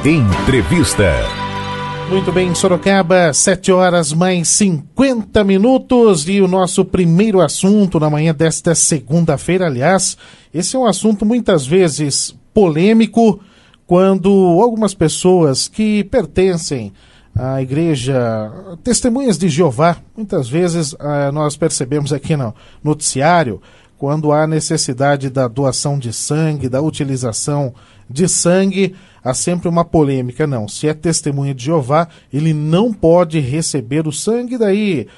Entrevista. Muito bem, Sorocaba, 7 horas mais 50 minutos e o nosso primeiro assunto na manhã desta segunda-feira. Aliás, esse é um assunto muitas vezes polêmico quando algumas pessoas que pertencem à igreja Testemunhas de Jeová, muitas vezes nós percebemos aqui no noticiário, quando há necessidade da doação de sangue, da utilização de sangue, há sempre uma polêmica. Não, se é testemunha de Jeová, ele não pode receber o sangue. Daí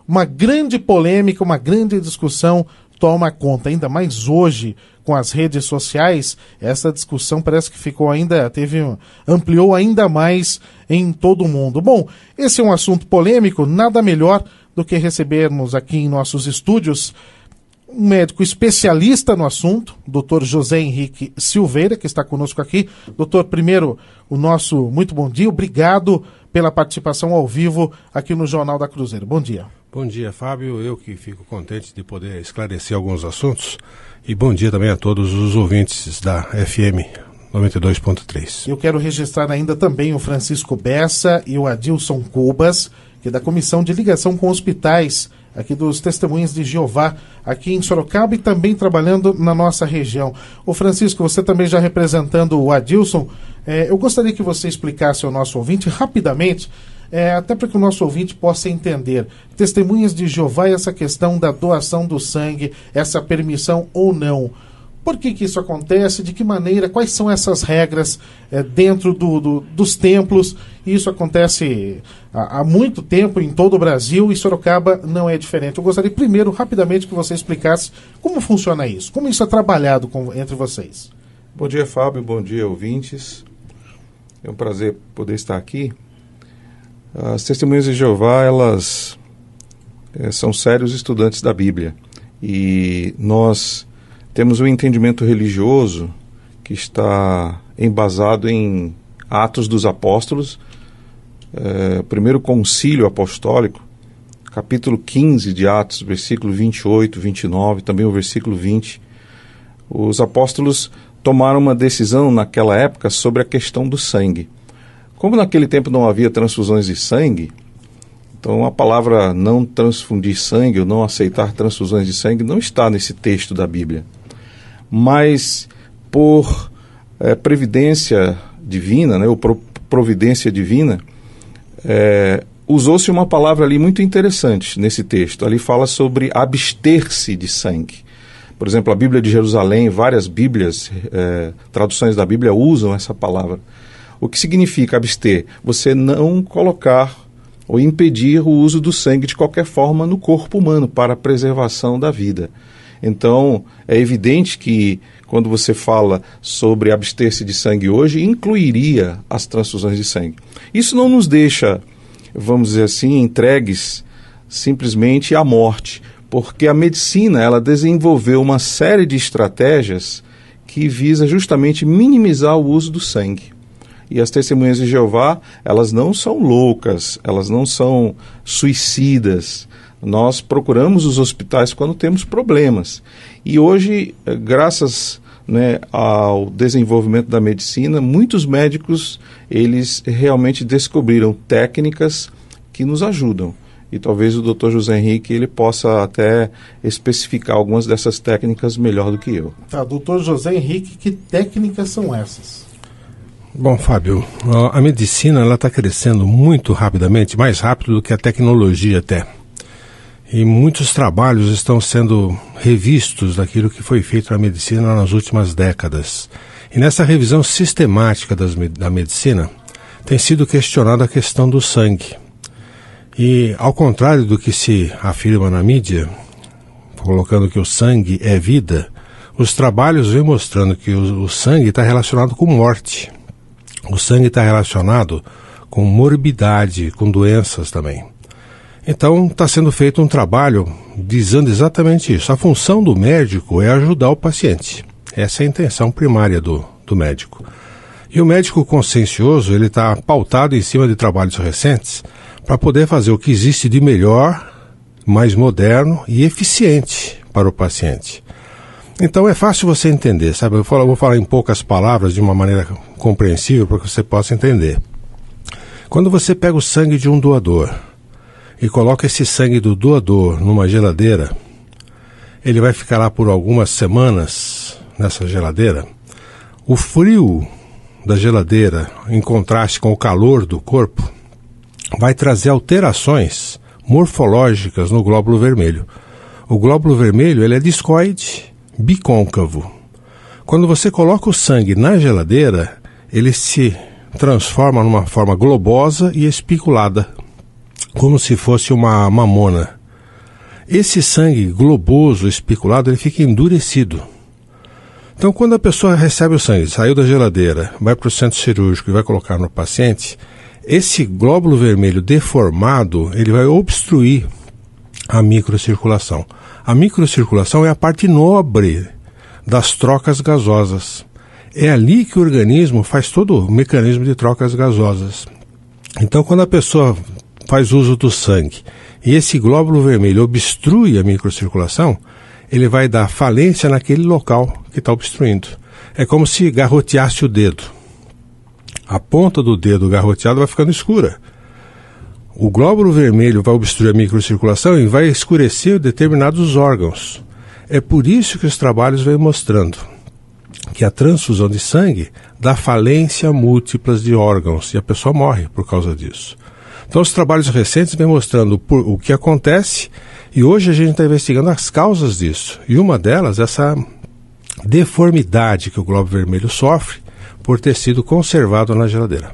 uma grande polêmica, uma grande discussão toma conta. Ainda mais hoje, com as redes sociais, essa discussão parece que ampliou ainda mais em todo o mundo. Bom, esse é um assunto polêmico, nada melhor do que recebermos aqui em nossos estúdios um médico especialista no assunto, Dr. José Henrique Silveira, que está conosco aqui. Doutor, primeiro, o nosso muito bom dia, obrigado pela participação ao vivo aqui no Jornal da Cruzeiro. Bom dia. Bom dia, Fábio. Eu que fico contente de poder esclarecer alguns assuntos. E bom dia também a todos os ouvintes da FM 92.3. Eu quero registrar ainda também o Francisco Bessa e o Adilson Cubas, que é da Comissão de Ligação com Hospitais, aqui dos Testemunhas de Jeová, aqui em Sorocaba e também trabalhando na nossa região. Ô Francisco, você também já representando o Adilson, eu gostaria que você explicasse ao nosso ouvinte rapidamente, até para que o nosso ouvinte possa entender. Testemunhas de Jeová e essa questão da doação do sangue, essa permissão ou não. Por que isso acontece? De que maneira? Quais são essas regras dentro dos templos? Isso acontece há muito tempo em todo o Brasil e Sorocaba não é diferente. Eu gostaria primeiro, rapidamente, que você explicasse como funciona isso, como isso é trabalhado entre vocês. Bom dia, Fábio. Bom dia, ouvintes. É um prazer poder estar aqui. As Testemunhas de Jeová, elas são sérios estudantes da Bíblia e nós temos um entendimento religioso que está embasado em Atos dos Apóstolos, primeiro concílio apostólico, capítulo 15 de Atos, versículo 28, 29, também o versículo 20. Os apóstolos tomaram uma decisão naquela época sobre a questão do sangue. Como naquele tempo não havia transfusões de sangue, então a palavra não transfundir sangue ou não aceitar transfusões de sangue não está nesse texto da Bíblia. Mas por previdência divina, ou providência divina, usou-se uma palavra ali muito interessante nesse texto. Ali fala sobre abster-se de sangue. Por exemplo, a Bíblia de Jerusalém, várias Bíblias, traduções da Bíblia usam essa palavra. O que significa abster? Você não colocar ou impedir o uso do sangue de qualquer forma no corpo humano para a preservação da vida. Então, é evidente que quando você fala sobre abster-se de sangue hoje, incluiria as transfusões de sangue. Isso não nos deixa, vamos dizer assim, entregues simplesmente à morte, porque a medicina ela desenvolveu uma série de estratégias que visa justamente minimizar o uso do sangue. E as Testemunhas de Jeová, elas não são loucas, elas não são suicidas. Nós procuramos os hospitais quando temos problemas. E hoje, graças ao desenvolvimento da medicina, muitos médicos, eles realmente descobriram técnicas que nos ajudam. E talvez o Dr. José Henrique ele possa até especificar algumas dessas técnicas melhor do que eu. Tá, Dr. José Henrique, que técnicas são essas? Bom, Fábio, a medicina está crescendo muito rapidamente, mais rápido do que a tecnologia até. E muitos trabalhos estão sendo revistos daquilo que foi feito na medicina nas últimas décadas. E nessa revisão sistemática da medicina, tem sido questionada a questão do sangue. E, ao contrário do que se afirma na mídia, colocando que o sangue é vida, os trabalhos vêm mostrando que o sangue está relacionado com morte. O sangue está relacionado com morbidade, com doenças também. Então, está sendo feito um trabalho visando exatamente isso. A função do médico é ajudar o paciente. Essa é a intenção primária do médico. E o médico consciencioso, ele está pautado em cima de trabalhos recentes para poder fazer o que existe de melhor, mais moderno e eficiente para o paciente. Então é fácil você entender, sabe? Eu vou falar em poucas palavras, de uma maneira compreensível, para que você possa entender. Quando você pega o sangue de um doador e coloca esse sangue do doador numa geladeira, ele vai ficar lá por algumas semanas nessa geladeira. O frio da geladeira, em contraste com o calor do corpo, vai trazer alterações morfológicas no glóbulo vermelho. O glóbulo vermelho ele é discoide, bicôncavo. Quando você coloca o sangue na geladeira, ele se transforma numa forma globosa e espiculada, como se fosse uma mamona. Esse sangue globoso, espiculado, ele fica endurecido. Então, quando a pessoa recebe o sangue, saiu da geladeira, vai para o centro cirúrgico e vai colocar no paciente, esse glóbulo vermelho deformado, ele vai obstruir a microcirculação. A microcirculação é a parte nobre das trocas gasosas. É ali que o organismo faz todo o mecanismo de trocas gasosas. Então, quando a pessoa faz uso do sangue e esse glóbulo vermelho obstrui a microcirculação, ele vai dar falência naquele local que está obstruindo. É como se garroteasse o dedo. A ponta do dedo garroteado vai ficando escura. O glóbulo vermelho vai obstruir a microcirculação e vai escurecer determinados órgãos. É por isso que os trabalhos vêm mostrando que a transfusão de sangue dá falência múltiplas de órgãos e a pessoa morre por causa disso. Então os trabalhos recentes vêm mostrando o que acontece e hoje a gente está investigando as causas disso. E uma delas é essa deformidade que o glóbulo vermelho sofre por ter sido conservado na geladeira.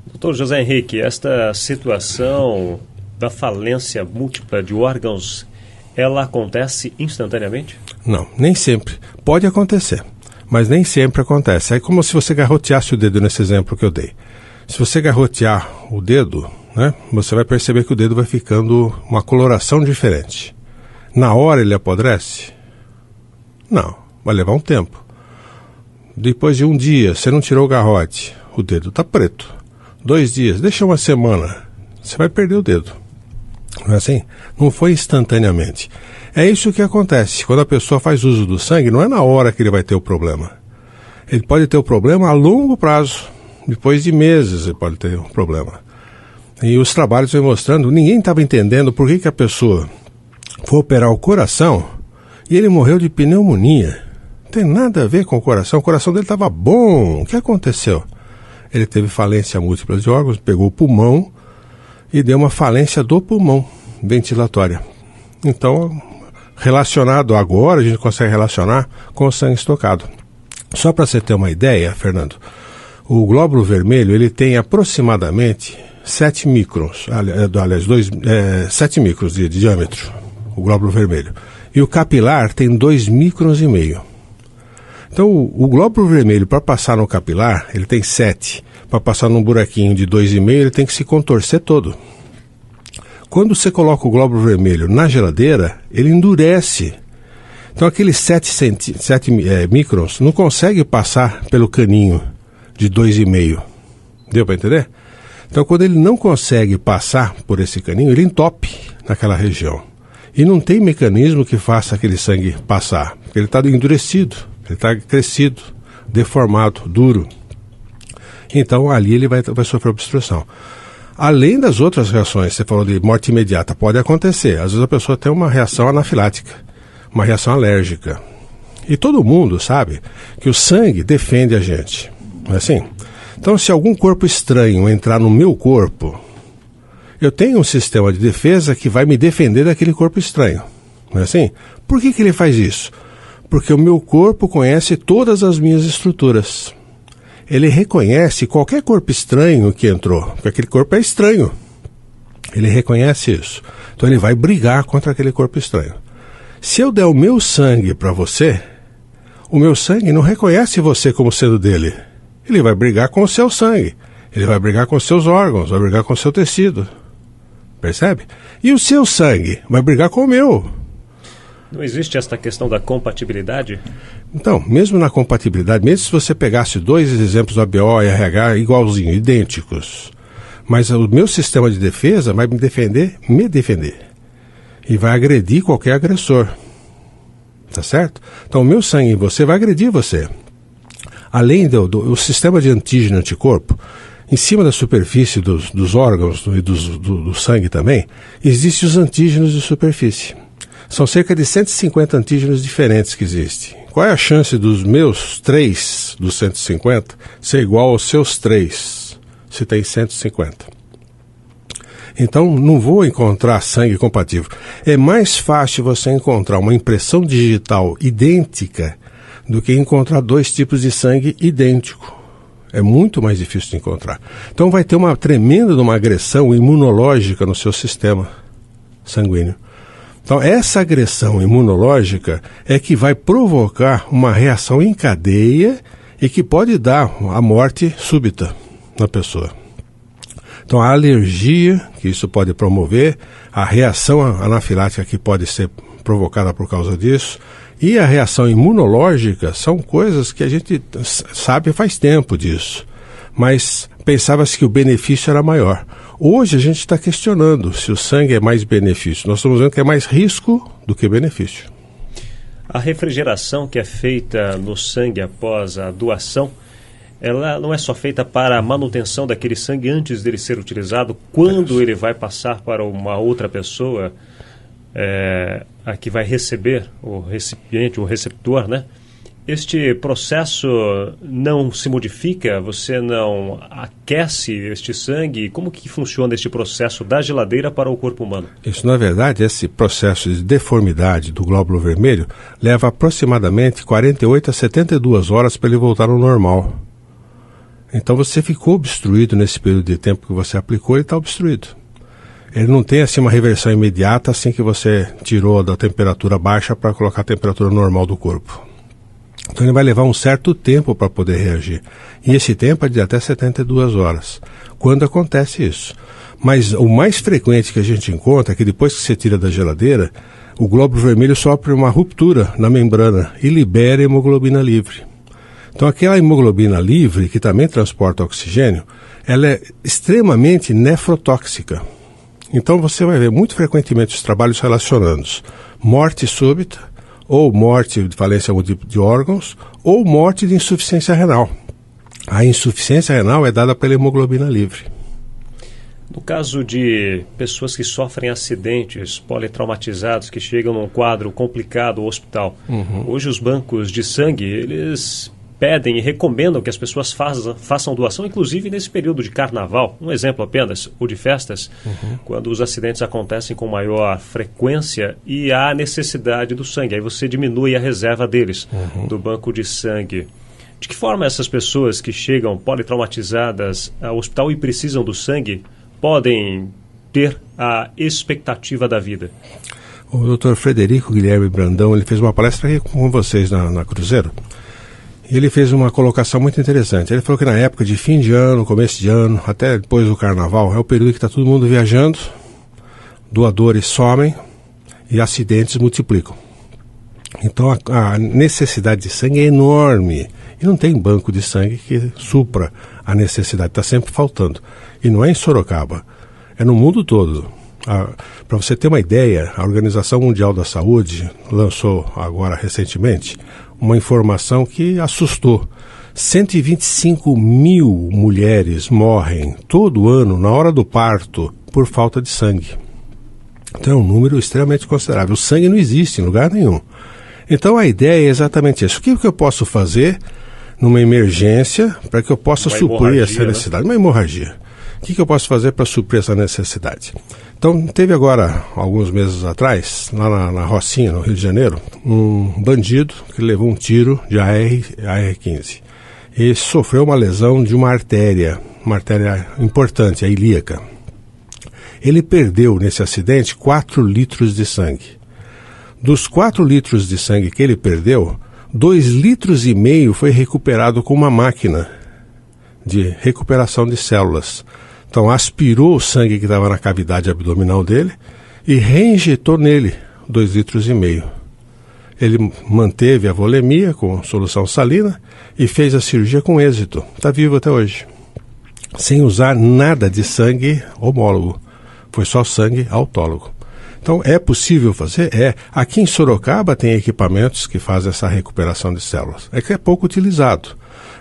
Doutor José Henrique, esta situação da falência múltipla de órgãos, ela acontece instantaneamente? Não, nem sempre. Pode acontecer, mas nem sempre acontece. É como se você garroteasse o dedo nesse exemplo que eu dei. Se você garrotear o dedo, né, você vai perceber que o dedo vai ficando uma coloração diferente. Na hora ele apodrece? Não, vai levar um tempo. Depois de um dia, você não tirou o garrote, o dedo está preto. 2 dias, deixa uma semana, você vai perder o dedo. Não é assim? Não foi instantaneamente. É isso que acontece. Quando a pessoa faz uso do sangue, não é na hora que ele vai ter o problema. Ele pode ter o problema a longo prazo. Depois de meses ele pode ter um problema. E os trabalhos vêm mostrando, ninguém estava entendendo por que a pessoa foi operar o coração e ele morreu de pneumonia. Não tem nada a ver com o coração dele estava bom. O que aconteceu? Ele teve falência múltipla de órgãos, pegou o pulmão e deu uma falência do pulmão ventilatória. Então, relacionado agora, a gente consegue relacionar com o sangue estocado. Só para você ter uma ideia, Fernando, o glóbulo vermelho ele tem aproximadamente 7 microns, 7 microns de diâmetro, o glóbulo vermelho. E o capilar tem 2,5 microns. Então, o glóbulo vermelho, para passar no capilar, ele tem 7. Para passar num buraquinho de 2,5, ele tem que se contorcer todo. Quando você coloca o glóbulo vermelho na geladeira, ele endurece. Então, aqueles 7 microns não consegue passar pelo caninho de 2,5. Deu para entender? Então, quando ele não consegue passar por esse caninho, ele entope naquela região. E não tem mecanismo que faça aquele sangue passar, porque ele está endurecido. Ele está crescido, deformado, duro. Então, ali ele vai sofrer obstrução. Além das outras reações, você falou de morte imediata, pode acontecer. Às vezes a pessoa tem uma reação anafilática, uma reação alérgica. E todo mundo sabe que o sangue defende a gente. Não é assim? Então, se algum corpo estranho entrar no meu corpo, eu tenho um sistema de defesa que vai me defender daquele corpo estranho. Não é assim? Por que ele faz isso? Porque o meu corpo conhece todas as minhas estruturas. Ele reconhece qualquer corpo estranho que entrou, porque aquele corpo é estranho. Ele reconhece isso. Então ele vai brigar contra aquele corpo estranho. Se eu der o meu sangue para você, o meu sangue não reconhece você como sendo dele. Ele vai brigar com o seu sangue. Ele vai brigar com os seus órgãos, vai brigar com o seu tecido. Percebe? E o seu sangue vai brigar com o meu. Não existe esta questão da compatibilidade? Então, mesmo na compatibilidade, mesmo se você pegasse 2 exemplos do ABO e RH igualzinho, idênticos, mas o meu sistema de defesa vai me defender. E vai agredir qualquer agressor. tá certo? Então o meu sangue em você vai agredir você. Além do sistema de antígeno e anticorpo, em cima da superfície dos órgãos e do sangue também, existem os antígenos de superfície. São cerca de 150 antígenos diferentes que existem. Qual é a chance dos meus 3 dos 150 ser igual aos seus 3, se tem 150? Então, não vou encontrar sangue compatível. É mais fácil você encontrar uma impressão digital idêntica do que encontrar 2 tipos de sangue idêntico. É muito mais difícil de encontrar. Então vai ter uma tremenda uma agressão imunológica no seu sistema sanguíneo. Então essa agressão imunológica é que vai provocar uma reação em cadeia e que pode dar a morte súbita na pessoa. Então a alergia que isso pode promover, a reação anafilática que pode ser provocada por causa disso, e a reação imunológica são coisas que a gente sabe faz tempo disso, mas pensava-se que o benefício era maior. Hoje a gente está questionando se o sangue é mais benefício. Nós estamos vendo que é mais risco do que benefício. A refrigeração que é feita no sangue após a doação, ela não é só feita para a manutenção daquele sangue antes dele ser utilizado, quando ele vai passar para uma outra pessoa, a que vai receber o recipiente, o receptor, né? Este processo não se modifica? Você não aquece este sangue? Como que funciona este processo da geladeira para o corpo humano? Isso, na verdade, esse processo de deformidade do glóbulo vermelho leva aproximadamente 48 a 72 horas para ele voltar ao normal. Então você ficou obstruído nesse período de tempo que você aplicou, ele está obstruído. Ele não tem assim uma reversão imediata assim que você tirou da temperatura baixa para colocar a temperatura normal do corpo. Então ele vai levar um certo tempo para poder reagir. E esse tempo é de até 72 horas. Quando acontece isso? Mas o mais frequente que a gente encontra é que depois que você tira da geladeira, o glóbulo vermelho sofre uma ruptura na membrana e libera hemoglobina livre. Então aquela hemoglobina livre, que também transporta oxigênio, ela é extremamente nefrotóxica. Então você vai ver muito frequentemente os trabalhos relacionando morte súbita, ou morte de falência de órgãos, ou morte de insuficiência renal. A insuficiência renal é dada pela hemoglobina livre. No caso de pessoas que sofrem acidentes, politraumatizados, que chegam num quadro complicado ao hospital, hoje os bancos de sangue, eles pedem e recomendam que as pessoas façam doação, inclusive nesse período de carnaval. Um exemplo apenas, o de festas, quando os acidentes acontecem com maior frequência e há necessidade do sangue. Aí você diminui a reserva deles, do banco de sangue. De que forma essas pessoas que chegam politraumatizadas ao hospital e precisam do sangue podem ter a expectativa da vida? O Dr. Frederico Guilherme Brandão, ele fez uma palestra aqui com vocês na Cruzeiro. Ele fez uma colocação muito interessante. Ele falou que na época de fim de ano, começo de ano, até depois do carnaval, é o período que está todo mundo viajando, doadores somem e acidentes multiplicam. Então a necessidade de sangue é enorme. E não tem banco de sangue que supra a necessidade, está sempre faltando. E não é em Sorocaba, é no mundo todo. Para você ter uma ideia, a Organização Mundial da Saúde lançou agora recentemente uma informação que assustou. 125 mil mulheres morrem todo ano na hora do parto por falta de sangue. Então é um número extremamente considerável. O sangue não existe em lugar nenhum. Então a ideia é exatamente isso. O que eu posso fazer numa emergência para que eu possa suprir essa necessidade? Uma hemorragia. O que eu posso fazer para suprir essa necessidade? Então, teve agora, alguns meses atrás, lá na Rocinha, no Rio de Janeiro, um bandido que levou um tiro de AR-15 e sofreu uma lesão de uma artéria importante, a ilíaca. Ele perdeu, nesse acidente, 4 litros de sangue. Dos 4 litros de sangue que ele perdeu, 2,5 litros foi recuperado com uma máquina de recuperação de células. Então aspirou o sangue que estava na cavidade abdominal dele e reinjetou nele 2,5 litros. Ele manteve a volemia com solução salina e fez a cirurgia com êxito. Está vivo até hoje. Sem usar nada de sangue homólogo. Foi só sangue autólogo. Então, é possível fazer? É. Aqui em Sorocaba tem equipamentos que fazem essa recuperação de células. É que é pouco utilizado.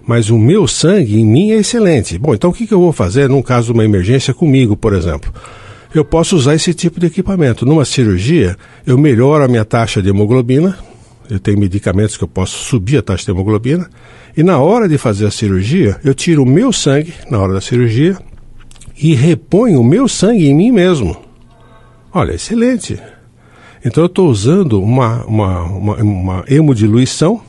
Mas o meu sangue em mim é excelente. Bom, então o que eu vou fazer num caso de uma emergência comigo, por exemplo? Eu posso usar esse tipo de equipamento. Numa cirurgia, eu melhoro a minha taxa de hemoglobina. Eu tenho medicamentos que eu posso subir a taxa de hemoglobina. E na hora de fazer a cirurgia, eu tiro o meu sangue na hora da cirurgia e reponho o meu sangue em mim mesmo. Olha, excelente. Então eu estou usando uma hemodiluição,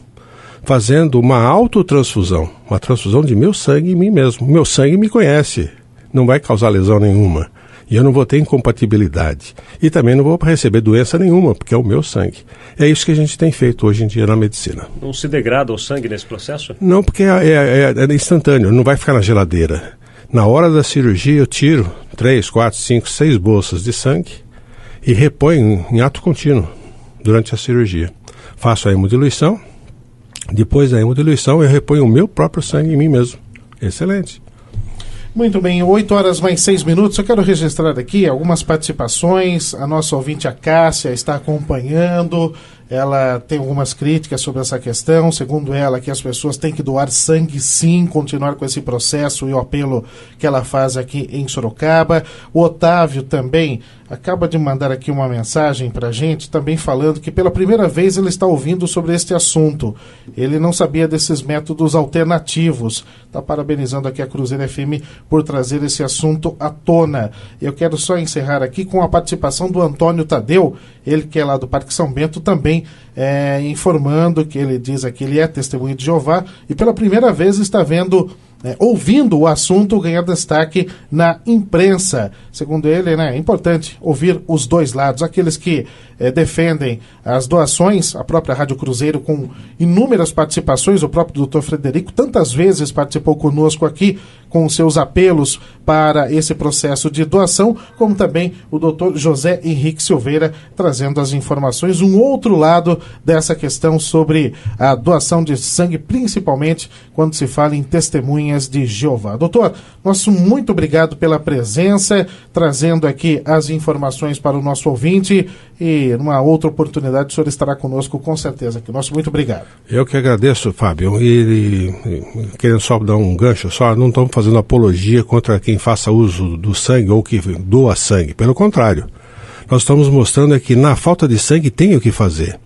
fazendo uma autotransfusão, uma transfusão de meu sangue em mim mesmo. Meu sangue me conhece, não vai causar lesão nenhuma. E eu não vou ter incompatibilidade. E também não vou receber doença nenhuma, porque é o meu sangue. É isso que a gente tem feito hoje em dia na medicina. Não se degrada o sangue nesse processo? Não, porque é instantâneo, não vai ficar na geladeira. Na hora da cirurgia eu tiro 3, 4, 5, 6 bolsas de sangue e reponho em ato contínuo durante a cirurgia. Faço a hemodiluição, depois da hemodiluição eu reponho o meu próprio sangue em mim mesmo. Excelente. Muito bem, 8h mais 6 minutos. Eu quero registrar aqui algumas participações. A nossa ouvinte, a Cássia, está acompanhando. Ela tem algumas críticas sobre essa questão. Segundo ela, que as pessoas têm que doar sangue sim, continuar com esse processo e o apelo que ela faz aqui em Sorocaba. O Otávio também acaba de mandar aqui uma mensagem para a gente, também falando que pela primeira vez ele está ouvindo sobre este assunto. Ele não sabia desses métodos alternativos. Está parabenizando aqui a Cruzeiro FM por trazer esse assunto à tona. Eu quero só encerrar aqui com a participação do Antônio Tadeu, ele que é lá do Parque São Bento, também informando que ele diz aqui, ele é testemunho de Jeová e pela primeira vez está ouvindo o assunto ganhar destaque na imprensa. Segundo ele, é importante ouvir os dois lados, aqueles que defendem as doações, a própria Rádio Cruzeiro com inúmeras participações, o próprio Dr. Frederico tantas vezes participou conosco aqui com seus apelos para esse processo de doação, como também o Dr. José Henrique Silveira trazendo as informações, um outro lado dessa questão sobre a doação de sangue, principalmente quando se fala em testemunhas de Jeová. Doutor, nosso muito obrigado pela presença, trazendo aqui as informações para o nosso ouvinte e numa outra oportunidade o senhor estará conosco com certeza aqui. Nosso muito obrigado. Eu que agradeço, Fábio, e querendo só dar um gancho, não estamos fazendo apologia contra quem faça uso do sangue ou que doa sangue, pelo contrário, nós estamos mostrando que na falta de sangue tem o que fazer.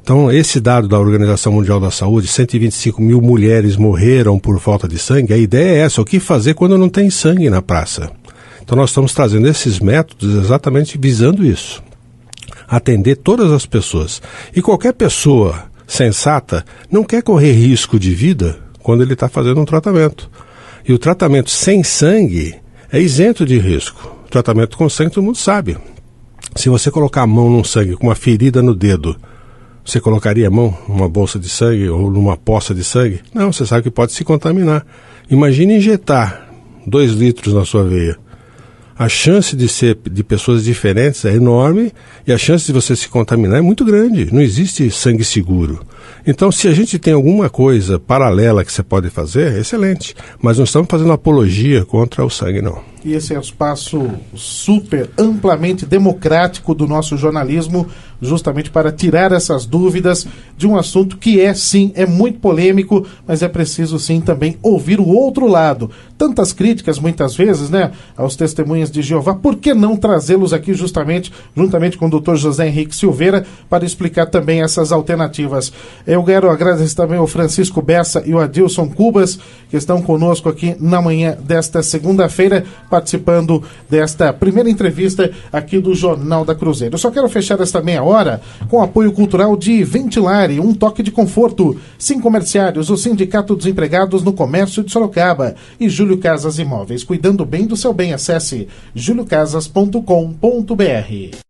Então, esse dado da Organização Mundial da Saúde, 125 mil mulheres morreram por falta de sangue, a ideia é essa, o que fazer quando não tem sangue na praça? Então, nós estamos trazendo esses métodos exatamente visando isso, atender todas as pessoas. E qualquer pessoa sensata não quer correr risco de vida quando ele está fazendo um tratamento. E o tratamento sem sangue é isento de risco. O tratamento com sangue todo mundo sabe. Se você colocar a mão num sangue com uma ferida no dedo, você colocaria a mão numa bolsa de sangue ou numa poça de sangue? Não, você sabe que pode se contaminar. Imagine injetar 2 litros na sua veia. A chance de ser de pessoas diferentes é enorme e a chance de você se contaminar é muito grande. Não existe sangue seguro. Então, se a gente tem alguma coisa paralela que você pode fazer, é excelente. Mas não estamos fazendo apologia contra o sangue, não. E esse é o espaço super amplamente democrático do nosso jornalismo, justamente para tirar essas dúvidas de um assunto que sim, é muito polêmico, mas é preciso sim também ouvir o outro lado. Tantas críticas muitas vezes, aos testemunhas de Jeová, por que não trazê-los aqui juntamente com o Dr. José Henrique Silveira para explicar também essas alternativas. Eu quero agradecer também ao Francisco Bessa e o Adilson Cubas, que estão conosco aqui na manhã desta segunda-feira, participando desta primeira entrevista aqui do Jornal da Cruzeiro. Eu só quero fechar esta meia hora com o apoio cultural de Ventilare, um toque de conforto, Sim Comerciários, o Sindicato dos Empregados no Comércio de Sorocaba e Júlio Casas Imóveis, cuidando bem do seu bem. Acesse juliocasas.com.br.